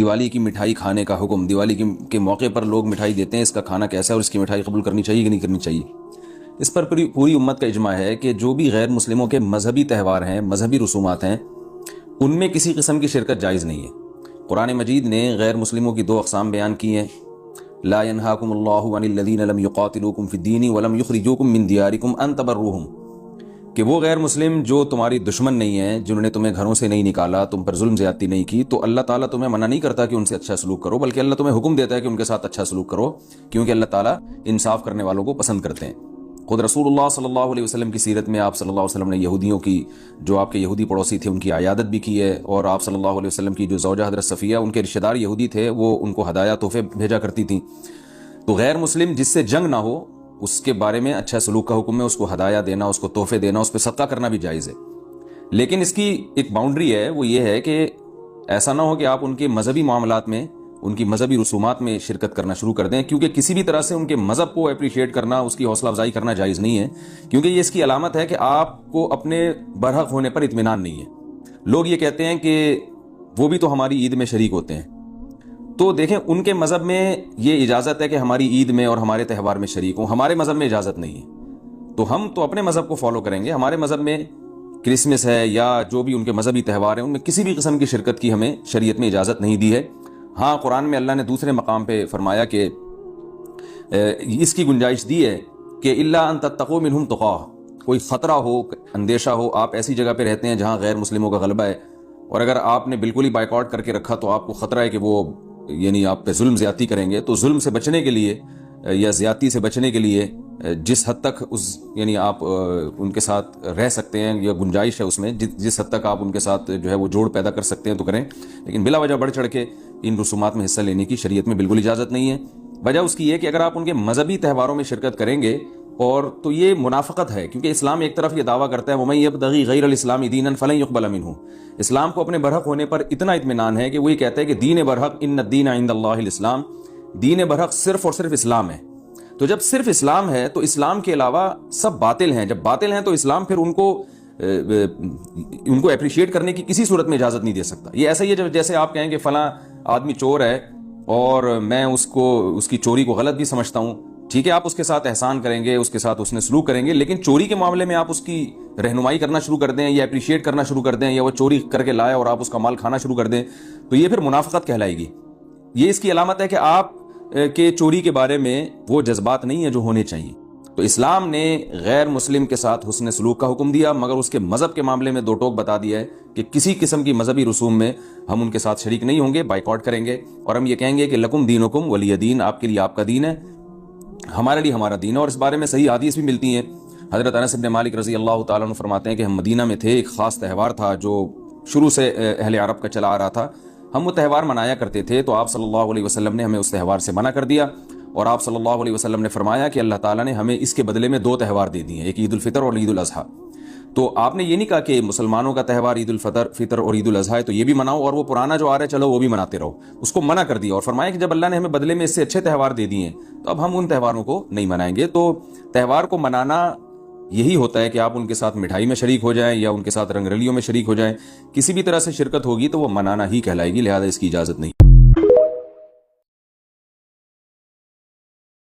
دیوالی کی مٹھائی کھانے کا حکم، دیوالی کے موقع پر لوگ مٹھائی دیتے ہیں، اس کا کھانا کیسا ہے اور اس کی مٹھائی قبول کرنی چاہیے کہ نہیں کرنی چاہیے؟ اس پر پوری امت کا اجماع ہے کہ جو بھی غیر مسلموں کے مذہبی تہوار ہیں، مذہبی رسومات ہیں، ان میں کسی قسم کی شرکت جائز نہیں ہے۔ قرآن مجید نے غیر مسلموں کی دو اقسام بیان کی ہیں، لا ينهاكم الله عن الذين لم يقاتلوكم في الدين ولم يخرجوكم من دياركم ان تبروهم، کہ وہ غیر مسلم جو تمہاری دشمن نہیں ہیں، جنہوں نے تمہیں گھروں سے نہیں نکالا، تم پر ظلم زیادتی نہیں کی، تو اللہ تعالیٰ تمہیں منع نہیں کرتا کہ ان سے اچھا سلوک کرو، بلکہ اللہ تمہیں حکم دیتا ہے کہ ان کے ساتھ اچھا سلوک کرو، کیونکہ اللہ تعالیٰ انصاف کرنے والوں کو پسند کرتے ہیں۔ خود رسول اللہ صلی اللہ علیہ وسلم کی سیرت میں آپ صلی اللہ علیہ وسلم نے یہودیوں کی، جو آپ کے یہودی پڑوسی تھے، ان کی عیادت بھی کی ہے، اور آپ صلی اللہ علیہ وسلم کی جو زوجہ حضرت صفیہ، ان کے رشتہ دار یہودی تھے، وہ ان کو ہدایہ تحفے بھیجا کرتی تھیں۔ تو غیر مسلم جس سے جنگ نہ ہو، اس کے بارے میں اچھا سلوک کا حکم ہے، اس کو ہدایہ دینا، اس کو تحفے دینا، اس پہ صدقہ کرنا بھی جائز ہے۔ لیکن اس کی ایک باؤنڈری ہے، وہ یہ ہے کہ ایسا نہ ہو کہ آپ ان کے مذہبی معاملات میں، ان کی مذہبی رسومات میں شرکت کرنا شروع کر دیں، کیونکہ کسی بھی طرح سے ان کے مذہب کو اپریشیٹ کرنا، اس کی حوصلہ افزائی کرنا جائز نہیں ہے، کیونکہ یہ اس کی علامت ہے کہ آپ کو اپنے برحق ہونے پر اطمینان نہیں ہے۔ لوگ یہ کہتے ہیں کہ وہ بھی تو ہماری عید میں شریک ہوتے ہیں، تو دیکھیں ان کے مذہب میں یہ اجازت ہے کہ ہماری عید میں اور ہمارے تہوار میں شریک ہوں، ہمارے مذہب میں اجازت نہیں ہے، تو ہم تو اپنے مذہب کو فالو کریں گے۔ ہمارے مذہب میں کرسمس ہے یا جو بھی ان کے مذہبی تہوار ہیں، ان میں کسی بھی قسم کی شرکت کی ہمیں شریعت میں اجازت نہیں دی ہے۔ ہاں، قرآن میں اللہ نے دوسرے مقام پہ فرمایا کہ اس کی گنجائش دی ہے کہ الا ان تتقوا منہم تقاہ، کوئی خطرہ ہو، اندیشہ ہو، آپ ایسی جگہ پہ رہتے ہیں جہاں غیر مسلموں کا غلبہ ہے، اور اگر آپ نے بالکل ہی بائیکاٹ کر کے رکھا تو آپ کو خطرہ ہے کہ وہ یعنی آپ پہ ظلم زیادتی کریں گے، تو ظلم سے بچنے کے لیے یا زیادتی سے بچنے کے لیے جس حد تک یعنی آپ ان کے ساتھ رہ سکتے ہیں یا گنجائش ہے اس میں، جس حد تک آپ ان کے ساتھ جو ہے وہ جوڑ پیدا کر سکتے ہیں تو کریں، لیکن بلا وجہ بڑھ چڑھ کے ان رسومات میں حصہ لینے کی شریعت میں بالکل اجازت نہیں ہے۔ وجہ اس کی یہ کہ اگر آپ ان کے مذہبی تہواروں میں شرکت کریں گے اور تو یہ منافقت ہے، کیونکہ اسلام ایک طرف یہ دعویٰ کرتا ہے وَمَن يَبْتَغِي غَيْرَ الْإِسْلَامِ دِينًا فَلَن يُقْبَلَ مِنْهُ، اسلام کو اپنے برحق ہونے پر اتنا اطمینان ہے کہ وہ یہ کہتا ہے کہ دین برحق ان الدین عند اللہ الاسلام، دین برحق صرف اور صرف اسلام ہے۔ تو جب صرف اسلام ہے تو اسلام کے علاوہ سب باطل ہیں، جب باطل ہیں تو اسلام پھر ان کو اپریشیٹ کرنے کی کسی صورت میں اجازت نہیں دے سکتا۔ یہ ایسا ہی ہے جیسے آپ کہیں کہ فلاں آدمی چور ہے اور میں اس کی چوری کو غلط بھی سمجھتا ہوں، ٹھیک ہے، آپ اس کے ساتھ احسان کریں گے، اس کے ساتھ اس نے سلوک کریں گے، لیکن چوری کے معاملے میں آپ اس کی رہنمائی کرنا شروع کر دیں یا اپریشیٹ کرنا شروع کر دیں، یا وہ چوری کر کے لائے اور آپ اس کا مال کھانا شروع کر دیں، تو یہ پھر منافقت کہلائے گی۔ یہ اس کی علامت ہے کہ آپ کے چوری کے بارے میں وہ جذبات نہیں ہیں جو ہونے چاہیے۔ تو اسلام نے غیر مسلم کے ساتھ حسن سلوک کا حکم دیا، مگر اس کے مذہب کے معاملے میں دو ٹوک بتا دیا ہے کہ کسی قسم کی مذہبی رسوم میں ہم ان کے ساتھ شریک نہیں ہوں گے، بائیکاٹ کریں گے، اور ہم یہ کہیں گے کہ لکم دینکم ولی دین، آپ کے لیے آپ کا دین ہے، ہمارے لیے ہمارا دین ہے۔ اور اس بارے میں صحیح حدیث بھی ملتی ہیں۔ حضرت انس بن مالک رضی اللہ تعالیٰ عنہ فرماتے ہیں کہ ہم مدینہ میں تھے، ایک خاص تہوار تھا جو شروع سے اہل عرب کا چلا آ رہا تھا، ہم وہ تہوار منایا کرتے تھے، تو آپ صلی اللہ علیہ وسلم نے ہمیں اس تہوار سے منع کر دیا، اور آپ صلی اللہ علیہ وسلم نے فرمایا کہ اللہ تعالیٰ نے ہمیں اس کے بدلے میں دو تہوار دے دیے ہیں، ایک عید الفطر اور عید الاضحیٰ۔ تو آپ نے یہ نہیں کہا کہ مسلمانوں کا تہوار عید الفطر اور عید الاضحیٰ ہے تو یہ بھی مناؤ، اور وہ پرانا جو آ رہا ہے چلو وہ بھی مناتے رہو، اس کو منع کر دیا، اور فرمایا کہ جب اللہ نے ہمیں بدلے میں اس سے اچھے تہوار دے دیے ہیں تو اب ہم ان تہواروں کو نہیں منائیں گے۔ تو تہوار کو منانا یہی ہوتا ہے کہ آپ ان کے ساتھ مٹھائی میں شریک ہو جائیں یا ان کے ساتھ رنگ رلیوں میں شریک ہو جائیں، کسی بھی طرح سے شرکت ہوگی تو وہ منانا ہی کہلائے گی، لہذا اس کی اجازت نہیں۔